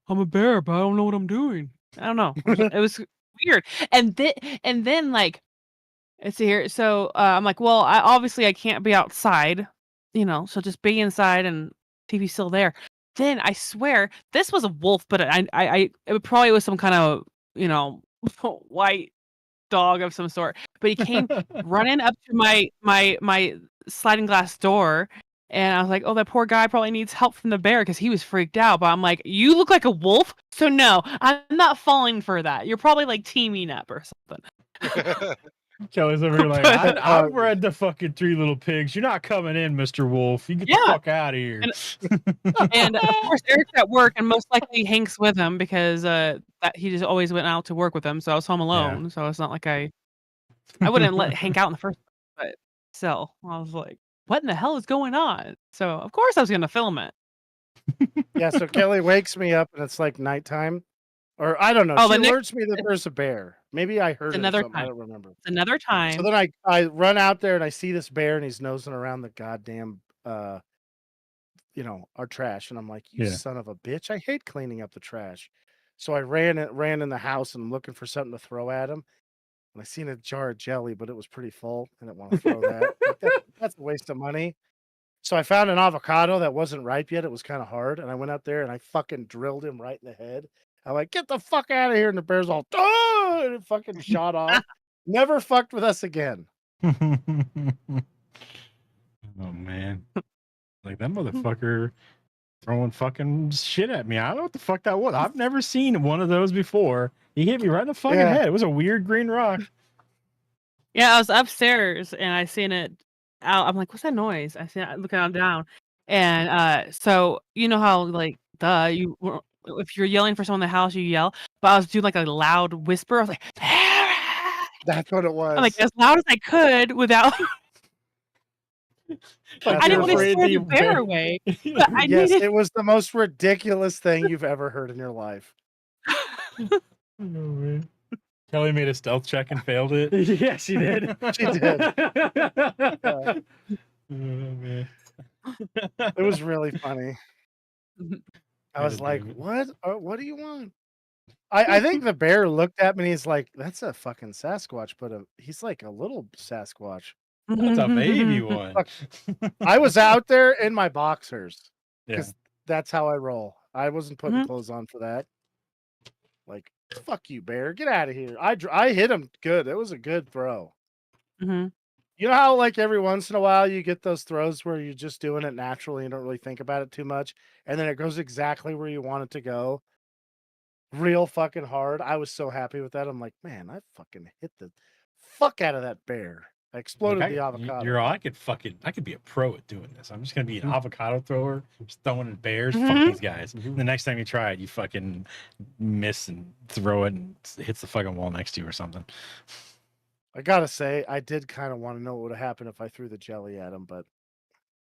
"I'm a bear, but I don't know what I'm doing." I don't know. It was weird. And then like let's see here. So I'm like, well, obviously I can't be outside, so just be inside and TV's still there. Then I swear this was a wolf, but it probably was some kind of white dog of some sort. But he came running up to my sliding glass door, and I was like, oh, that poor guy probably needs help from the bear because he was freaked out. But I'm like, you look like a wolf, so no, I'm not falling for that. You're probably like teaming up or something. Kelly's over here like, But, I've read the fucking Three Little Pigs. You're not coming in, Mr. Wolf. You get the Yeah. fuck out of here. And of course, Eric's at work, and most likely Hank's with him because that he just always went out to work with him. So I was home alone. So it's not like I wouldn't let Hank out in the first place. But still, I was like, what in the hell is going on? So of course I was gonna film it. Yeah, so Kelly wakes me up and it's like nighttime. Or I don't know. Oh, She the next- alerts me that there's a bear. Maybe I heard it or another something. I time. don't remember. It's another time. So then I run out there and I see this bear and he's nosing around the goddamn our trash. And I'm like, you Yeah. son of a bitch. I hate cleaning up the trash. So I ran in the house and I'm looking for something to throw at him. And I seen a jar of jelly, but it was pretty full. I didn't want to throw that. Like, that's a waste of money. So I found an avocado that wasn't ripe yet. It was kind of hard. And I went out there and I fucking drilled him right in the head. I'm like, get the fuck out of here. And the bear's all, oh, and it fucking shot off. Never fucked with us again. Oh man. Like that motherfucker throwing fucking shit at me. I don't know what the fuck that was. I've never seen one of those before. He hit me right in the fucking Yeah. head. It was a weird green rock. Yeah, I was upstairs and I seen it out. I'm like, what's that noise? I seen it looking on down. And so you know how like if you're yelling for someone in the house, you yell. But I was doing like a loud whisper. I was like, That's what it was. I'm like as loud as I could without Like I you're didn't want to afraid scare the the bear bear- away. But I Yes, needed it was the most ridiculous thing you've ever heard in your life. Oh, man. Kelly made a stealth check and failed it. Yeah, she did. She did. Oh, man. It was really funny. I was Gotta like, do it. "What? What do you want?" I think the bear looked at me and he's like, "That's a fucking Sasquatch," but he's like a little Sasquatch. That's a baby one. Fuck. I was out there in my boxers. Yeah. 'Cause that's how I roll. I wasn't putting Mhm. clothes on for that. Like, fuck you, bear. Get out of here. I hit him good. It was a good throw. Mhm. You know how like every once in a while you get those throws where you're just doing it naturally, you don't really think about it too much, and then it goes exactly where you want it to go. Real fucking hard. I was so happy with that. I'm like, man, I fucking hit the fuck out of that bear. I exploded Like, the avocado. You're all, I could be a pro at doing this. I'm just gonna be an avocado thrower, just throwing at bears. Fuck Mhm. these guys. Mhm. The next time you try it, you fucking miss and throw it and it hits the fucking wall next to you or something. I gotta say, I did kind of want to know what would have happened if I threw the jelly at him, but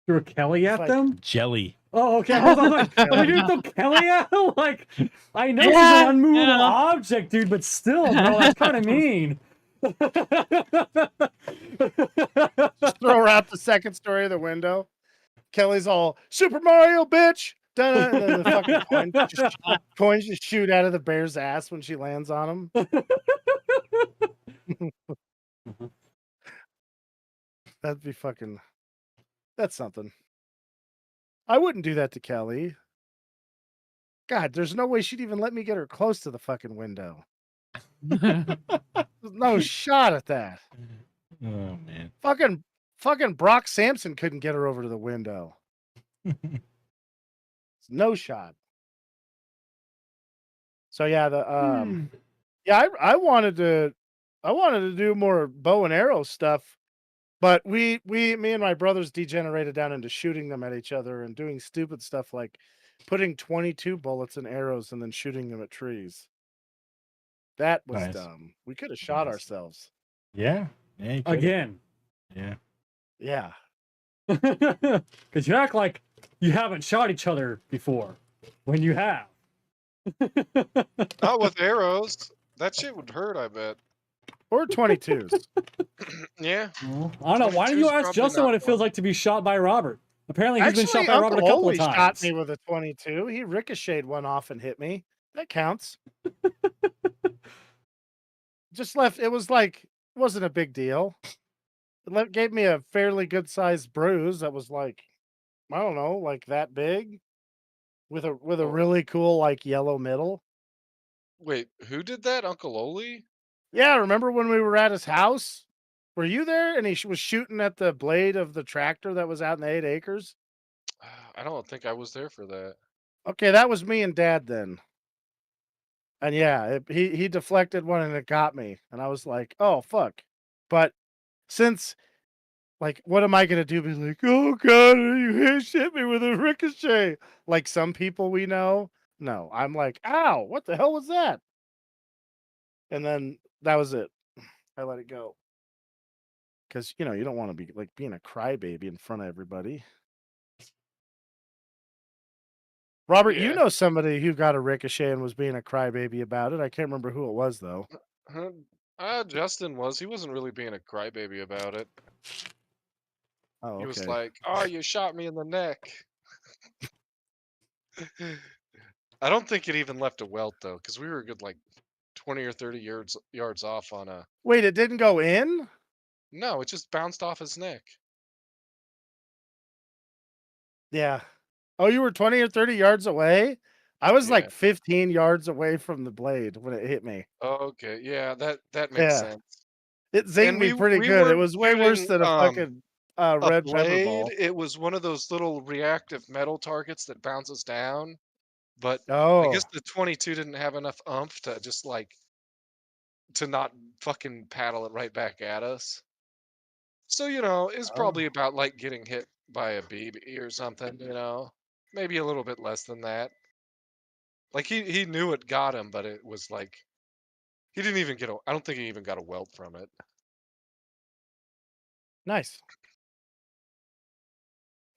Threw a Kelly at Like- them? Jelly. Oh, okay. I was like, are you gonna throw Kelly at them? Like, I know she's Yeah, an unmovable yeah. object, dude, but still, bro, that's kind of mean. just throw her out the second story of the window. Kelly's all Super Mario, bitch. Dun-dun, and then the fucking coins just shoot out of the bear's ass when she lands on him. That'd be fucking. That's something. I wouldn't do that to Kelly. God, there's no way she'd even let me get her close to the fucking window. There's no shot at that. Oh man. Fucking Brock Sampson couldn't get her over to the window. No shot. So yeah, I wanted to do more bow and arrow stuff, but me and my brothers degenerated down into shooting them at each other and doing stupid stuff like putting 22 bullets and arrows and then shooting them at trees. That was Nice. dumb. We could have shot Nice. ourselves. Yeah. Yeah. You could've. Again. Yeah. Yeah. Because you act like you haven't shot each other before when you have. Not with arrows. That shit would hurt, I bet. Or 22s. Yeah. I don't know. Why don't you 22's ask probably Justin what not it feels fun. like to be shot by Robert? Apparently, he's been Actually, shot by Robert a Uncle couple of Oli shot times. me with a 22. He ricocheted one off and hit me. That counts. Just left. It was like it wasn't a big deal. It gave me a fairly good sized bruise that was like, I don't know, like that big, with a really cool like yellow middle. Wait, who did that? Uncle Oli? Yeah, remember when we were at his house? Were you there? And he was shooting at the blade of the tractor that was out in the 8 acres. I don't think I was there for that. Okay, that was me and Dad then. And yeah, he deflected one and it got me, and I was like, "Oh fuck!" But since, like, what am I gonna do? Be like, "Oh god, you hit me with a ricochet," like some people we know. No, I'm like, "Ow! What the hell was that?" And then that was it. I let it go because you don't want to be like being a crybaby in front of everybody. Robert, you Yeah. know somebody who got a ricochet and was being a crybaby about it. I can't remember who it was though. Justin was. He wasn't really being a crybaby about it. Oh, He was okay. like, "Oh, you shot me in the neck." I don't think it even left a welt though, because we were a good like 20 or 30 yards off on a. Wait, it didn't go in? No, it just bounced off his neck. Yeah. Oh, you were 20 or 30 yards away? I was Yeah. like 15 yards away from the blade when it hit me. Oh, okay, yeah, that makes Yeah. sense. It zinged me we- pretty we good. It weren't was way worse shooting, than a fucking a red pepper blade. ball. It was one of those little reactive metal targets that bounces down. But I Oh, guess the 22 didn't have enough oomph to just like to not fucking paddle it right back at us. So, it's oh. probably about like getting hit by a BB or something, maybe a little bit less than that. Like he knew it got him, but it was like he didn't even get I don't think he even got a welt from it. Nice.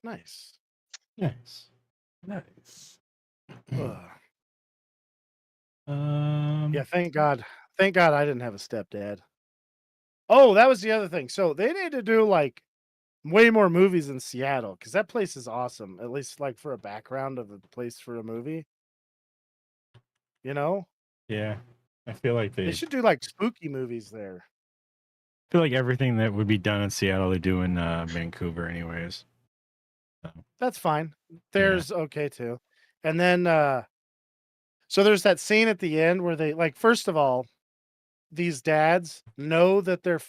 Nice. Nice. Nice. Ugh. Um, Yeah, thank God. Thank God I didn't have a stepdad. Oh, that was the other thing. So they need to do like way more movies in Seattle because that place is awesome. At least like for a background of a place for a movie. You know, yeah. I feel like they they should do like spooky movies there. feel like everything that would be done in Seattle, they do in Vancouver, anyways. That's fine. There's okay too. And then so there's that scene at the end where they like first of all, these dads know that they're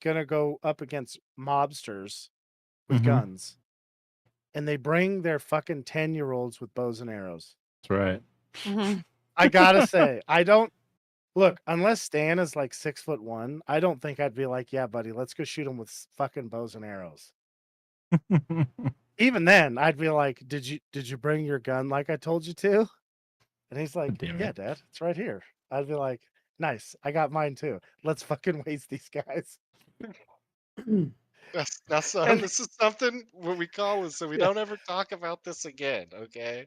gonna go up against mobsters with Mhm. guns. And they bring their fucking 10-year-olds with bows and arrows. That's right. Mhm. I gotta say, I don't look, unless Stan is like 6'1", I don't think I'd be like, yeah, buddy, let's go shoot him with fucking bows and arrows. Even then, I'd be like, did you bring your gun like I told you to? And he's like, Damn yeah, it. Dad, it's right here. I'd be like, nice, I got mine too. Let's fucking waste these guys. Now, son, And this is something what we call is so we yeah, don't ever talk about this again, okay?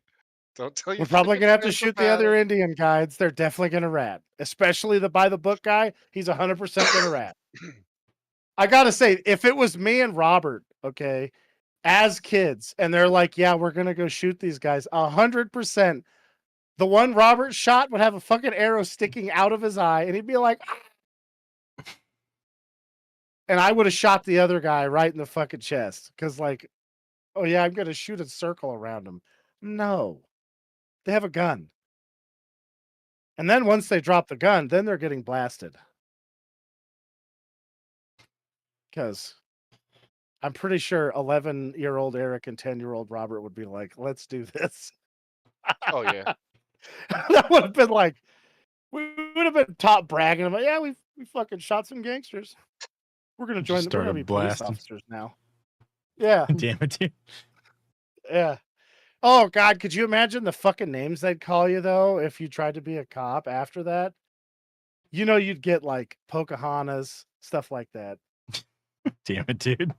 Don't tell your we're probably fucking gonna have to friends shoot the about other it. Indian guides. They're definitely gonna rat, especially the by the book guy. He's 100% gonna rat. I gotta say, if it was me and Robert, okay, as kids, and they're like, yeah, we're gonna go shoot these guys, 100%. The one Robert shot would have a fucking arrow sticking out of his eye, and he'd be like, "Ah." And I would have shot the other guy right in the fucking chest. Cause like, oh yeah, I'm gonna shoot a circle around him. No. They have a gun. And then once they drop the gun, then they're getting blasted. Because I'm pretty sure 11-year-old Eric and 10-year-old Robert would be like, let's do this. Oh yeah. That would have been like, we would have been top bragging about, yeah, we fucking shot some gangsters. We're gonna Just we're gonna started be police blasting. officers now. Yeah, Damn it, dude. yeah. Oh God, could you imagine the fucking names they'd call you though if you tried to be a cop after that? You know, you'd get like Pocahontas, stuff like that. Damn it, dude.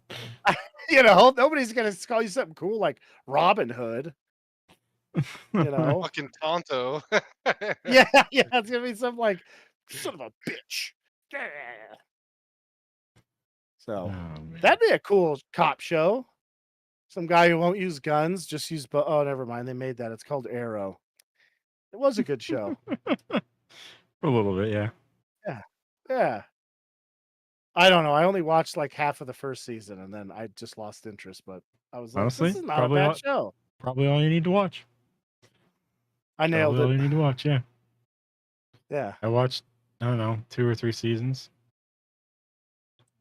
You know, nobody's gonna call you something cool like Robin Hood. You know, Fucking Tonto. yeah, yeah, it's gonna be something like son of a bitch. Yeah. So Oh, man. that'd be a cool cop show. Some guy who won't use guns, just use. Oh, never mind. They made that. It's called Arrow. It was a good show. A little bit, yeah. Yeah, yeah. I don't know. I only watched like half of the first season, and then I just lost interest. But I was like, Honestly, this is not a probably bad all, show. probably all you need to watch. I nailed Probably all you it. need to watch, yeah. Yeah, I watched, I don't know, 2 or 3 seasons.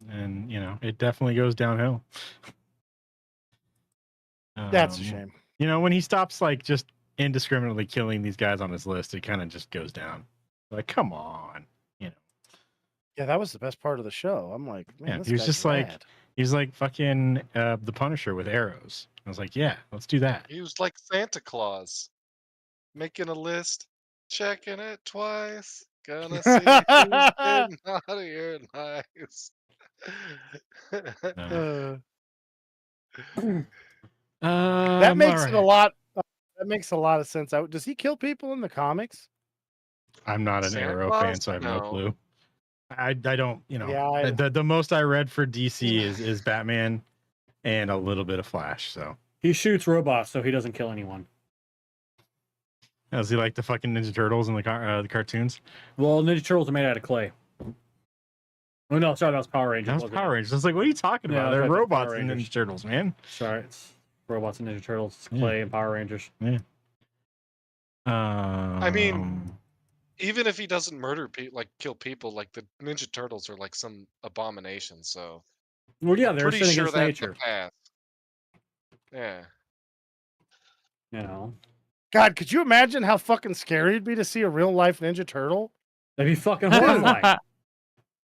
And, it definitely goes downhill. that's a shame. When he stops, like, just indiscriminately killing these guys on his list, it kind of just goes down. Like, come on. Yeah, that was the best part of the show. I'm like, man, Yeah, this he was guy's just like, rad. he's like fucking the Punisher with arrows. I was like, yeah, let's do that. He was like Santa Claus, making a list, checking it twice. Gonna see who's getting naughty or nice. No. That makes it a alright. lot. That makes a lot of sense. Does he kill people in the comics? I'm not an Santa Arrow Claus? fan, so I have no No. clue. I don't, Yeah, the most I read for DC is Batman and a little bit of Flash. So He shoots robots, so he doesn't kill anyone. does he like the fucking Ninja Turtles and the cartoons? Well, Ninja Turtles are made out of clay. Oh no, sorry, that was Power Rangers. That was wasn't it? Power Rangers. I was like, what are you talking Yeah, about? I was They're talking about robots Power and Rangers. Ninja Turtles, man. Sorry, it's robots and Ninja Turtles. It's Yeah. clay and Power Rangers. Yeah. I mean, even if he doesn't murder people, like kill people, like the Ninja Turtles are like some abomination. So Well, yeah, they're Pretty sinning sure against that's the nature. path. Yeah. You know, God, could you imagine how fucking scary it'd be to see a real life Ninja Turtle? that'd be fucking horrifying.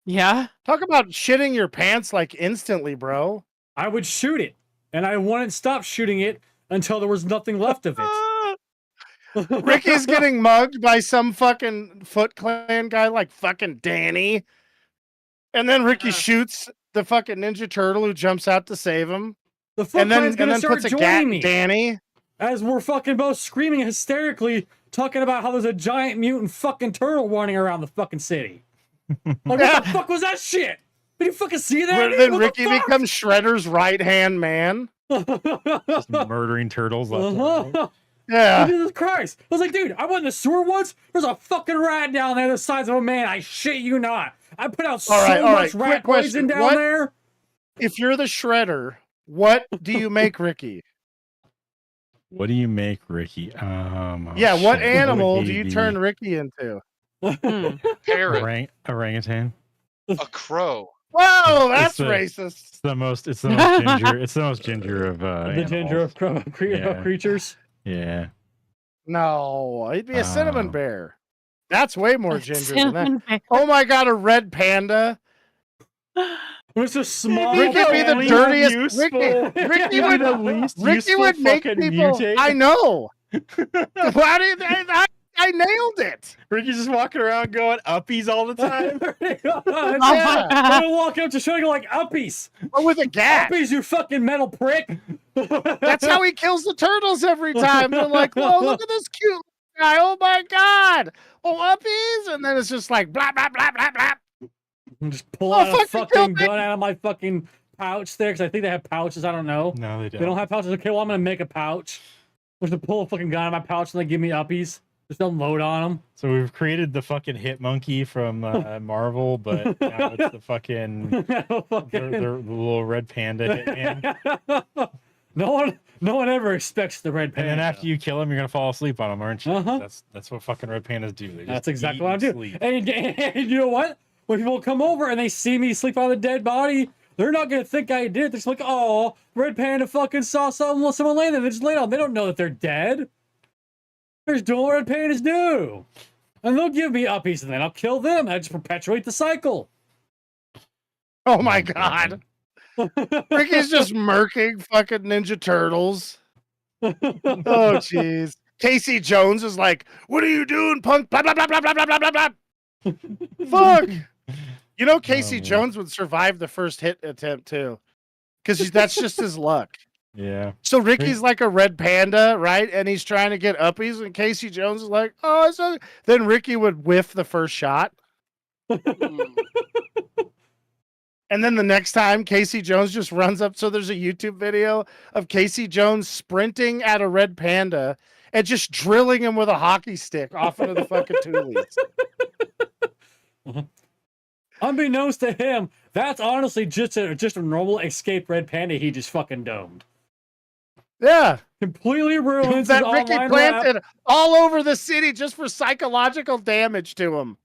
Yeah. Talk about shitting your pants like instantly, bro. I would shoot it, and I wouldn't stop shooting it until there was nothing left of it. Ricky's getting mugged by some fucking Foot Clan guy like fucking Danny. And then Ricky shoots the fucking Ninja Turtle who jumps out to save him. The Foot Clan's gonna start puts a gat joining in me Danny. as we're fucking both screaming hysterically, talking about how there's a giant mutant fucking turtle running around the fucking city. Like, what the fuck was that shit? Did you fucking see that? dude? Then What Ricky the fuck? becomes Shredder's right-hand man. Just murdering turtles left and right. Uh-huh. Yeah. Jesus Christ. I was like, dude, I went in the sewer once. There's a fucking rat down there the size of a man. I shit you not. I put out so All right, much quick rat question. poison down What- there. If you're the Shredder, what do you make Ricky? What do you make Ricky? Yeah, what shit, animal would do he you be? turn Ricky into? Hmm. Parrot. Orangutan. A crow. Whoa, that's the- racist. It's the most ginger. It's the most ginger of The ginger animals. of Yeah. creatures. Yeah. No, he'd be a cinnamon Oh. bear. That's way more A ginger than that. cinnamon bear. Oh my god, a red panda. It's just small. Ricky would be the Least dirtiest. useful. Ricky You'd be would, the least Ricky useful would make fucking people. mutate. I know. Why did I nailed it? Ricky's just walking around going uppies all the time. Oh Yeah. my Yeah. God. They walk up to showing like uppies. Or with a gat. Uppies, you fucking metal prick. That's how he kills the turtles every time. They're like, "Whoa, look at this cute guy! Oh my god! Oh, uppies!" And then it's just like blah blah blah blah blah. I'm just pull Oh, out a fucking fucking kill me. gun out of my fucking pouch there, because I think they have pouches. I don't know. No, they don't. They don't have pouches. Okay, well, I'm gonna make a pouch. I'm just pull a fucking gun out of my pouch and they give me uppies. Just unload on them. So we've created the fucking hit monkey from Marvel, but now it's the fucking the little red panda hitman. No one ever expects the red And panda. then after you kill him, you're gonna fall asleep on him, aren't you? Uh-huh. That's what fucking red pandas do. They just That's exactly eat what I and do. sleep. And you know what? When people come over and they see me sleep on a dead body, they're not gonna think I did. They're just like, oh, red panda fucking saw someone laying there. They just lay down. They don't know that they're dead. They're just doing what red pandas do. And they'll give me uppies and then I'll kill them. I just perpetuate the cycle. Oh my god! Ricky's just murking fucking Ninja Turtles. Oh jeez. Casey Jones is like, "What are you doing, punk?" Blah blah blah blah blah blah blah blah. Fuck. You know, Casey man. Jones would survive the first hit attempt too, because that's just his luck. Yeah. So Ricky's like a red panda, right? And he's trying to get uppies, and Casey Jones is like, "Oh, it's okay." Then Ricky would whiff the first shot, Mm. and then the next time Casey Jones just runs up. So there's a YouTube video of Casey Jones sprinting at a red panda and just drilling him with a hockey stick off into the fucking tulies. Unbeknownst to him, that's honestly just a normal escaped red panda he just fucking domed. Yeah, Completely ruins that his Ricky online rap. planted all over the city just for psychological damage to him.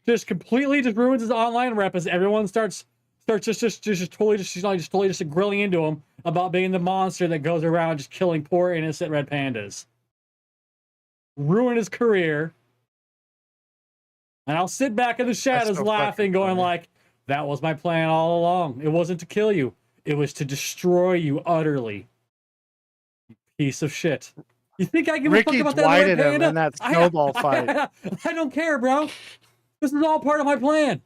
Just completely just ruins his online rep as everyone starts just totally just grilling into him about being the monster that goes around just killing poor innocent red pandas. Ruin his career. And I'll sit back in the shadows so laughing, fucking going funny. like, that was my plan all along. It wasn't to kill you. It was to destroy you utterly. You piece of shit. You think I give a Ricky fuck about that red dwighted him panda? in that snowball fight. I don't care, bro. This is all part of my plan.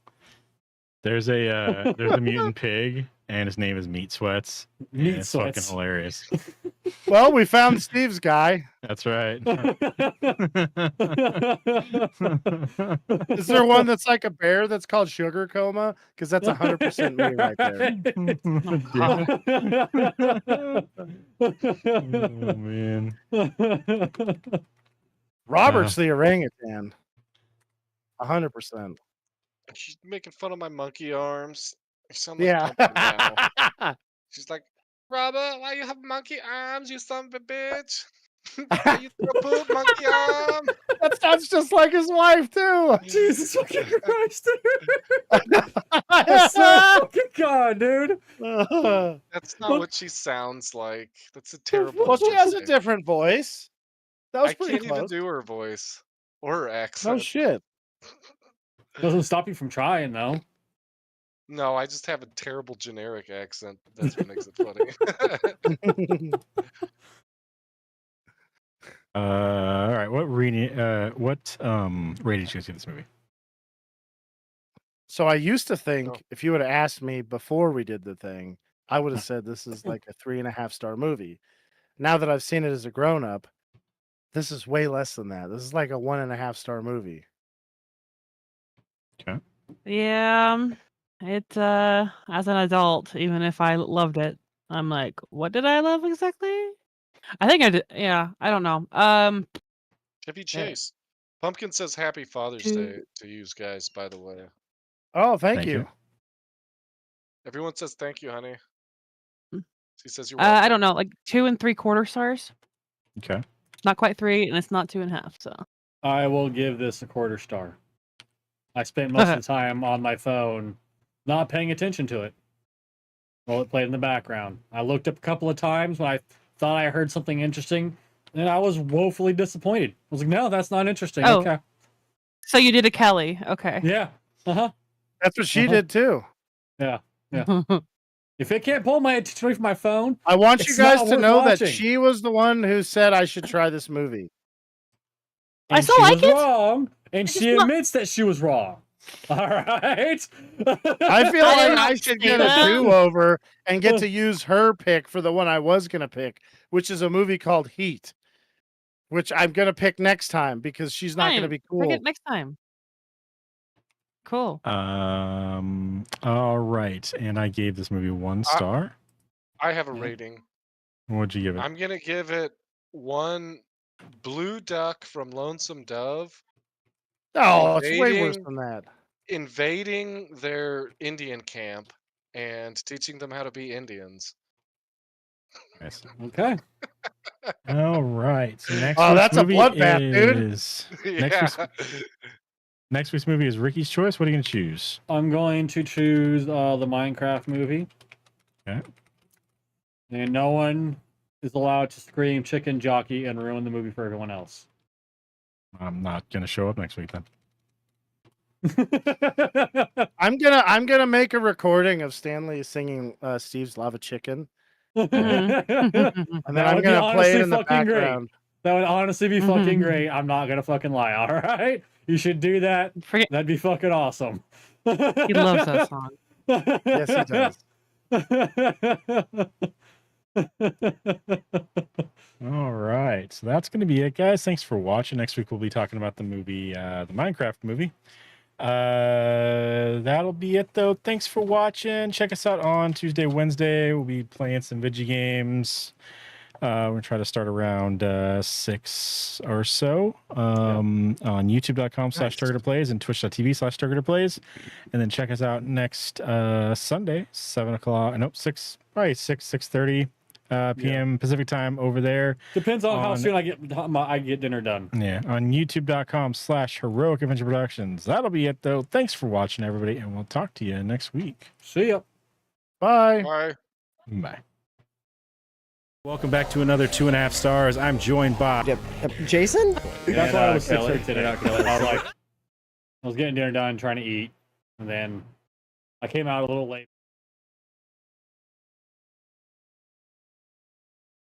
There's a mutant pig, and his name is Meat Sweats. and Meat it's Sweats. fucking hilarious. Well, we found Steve's guy. That's right. Is there one that's like a bear that's called Sugar Coma? Because that's 100% me right there. Oh man. Robert's the orangutan. 100%. She's making fun of my monkey arms. I sound like Yeah. Pumpkin now. She's like, Robert, why you have monkey arms, you son of a bitch? Why you throw poop, monkey arm? That's sounds just like his wife too. Jesus fucking Christ, dude. I swear to fucking God, dude. That's not what she sounds like. That's a terrible. Well, she has a voice. different voice. That was I pretty can't even close. do her voice or her No accent. shit. Doesn't stop you from trying, though. No, I just have a terrible generic accent. That's what makes it funny. All right. What rating? Rating did you guys give this movie? So I used to think No. if you would have asked me before we did the thing, I would have said this is like a 3.5-star movie. Now that I've seen it as a grown up, this is way less than that. This is like a 1.5-star movie. Yeah, it as an adult, even if I loved it, I'm like, what did I love exactly? I think I did. Yeah, I don't know. Chevy Chase. Pumpkin says Happy Father's Two- Day to you guys, by the way. Oh, thank Thank you. you. Everyone says thank you, honey. Mm. He says you're welcome. I don't know, like 2 3/4 stars. Okay. Not quite 3, and it's not 2.5. So I will give this a 1/4 star. I spent most of the time on my phone not paying attention to it while it played in the background. I looked up a couple of times when I thought I heard something interesting, and I was woefully disappointed. I was like, no, that's not interesting. Oh. Okay. so you did a Kelly, okay? Yeah. Uh-huh. That's what she Uh-huh. did too. If it can't pull my attention away from my phone, I want you It's guys not to worth know that watching. she was the one who said I should try this movie. I and still she like was it. wrong, and It's she not- admits that she was wrong. All right. I feel I like did I not should say get a that. do-over and get to use her pick for the one I was going to pick, which is a movie called Heat, which I'm going to pick next time because she's not going to Fine, be pick cool. it next time. Cool. All right. And I gave this movie 1 star. I have a Yeah. rating. What'd you give it? I'm gonna give it 1 blue duck from Lonesome Dove Oh, it's way worse Invading- than that. invading their Indian camp and teaching them how to be Indians. Nice. Okay. All right. So next Oh, week's that's a movie bloodbath, dude. is Yeah. next week's movie is Ricky's Choice. What are you gonna choose? I'm going to choose the Minecraft movie. Okay. And no one is allowed to scream chicken jockey and ruin the movie for everyone else. I'm not gonna show up next week then. I'm gonna make a recording of Stanley singing Steve's Lava Chicken, and then That I'm would be gonna play it honestly in the fucking great. background. That would honestly be fucking great. I'm not gonna fucking lie. All right, you should do that. Forget That'd be fucking awesome. he loves that song. Yes, he does. All right. So that's gonna be it, guys. Thanks for watching. Next week we'll be talking about the movie, the Minecraft movie. That'll be it though. Thanks for watching. Check us out on Tuesday, Wednesday. We'll be playing some video games. We're gonna try to start around 6 or so on youtube.com/targeterplays and twitch.tv/targeterplays. And then check us out next Sunday, 7 o'clock. Nope, 6:30 p.m. Pacific time over there. Depends on how On- soon I get dinner done. Yeah, on youtube.com/heroic adventure productions. That'll be it though. Thanks for watching, everybody, and we'll talk to you next week. See ya. Bye. Bye. Bye. Welcome back to another 2.5 stars. I'm joined by Jason? That's why I was Kelly. 6 today. I was like, I was getting dinner done, trying to eat, and then I came out a little late.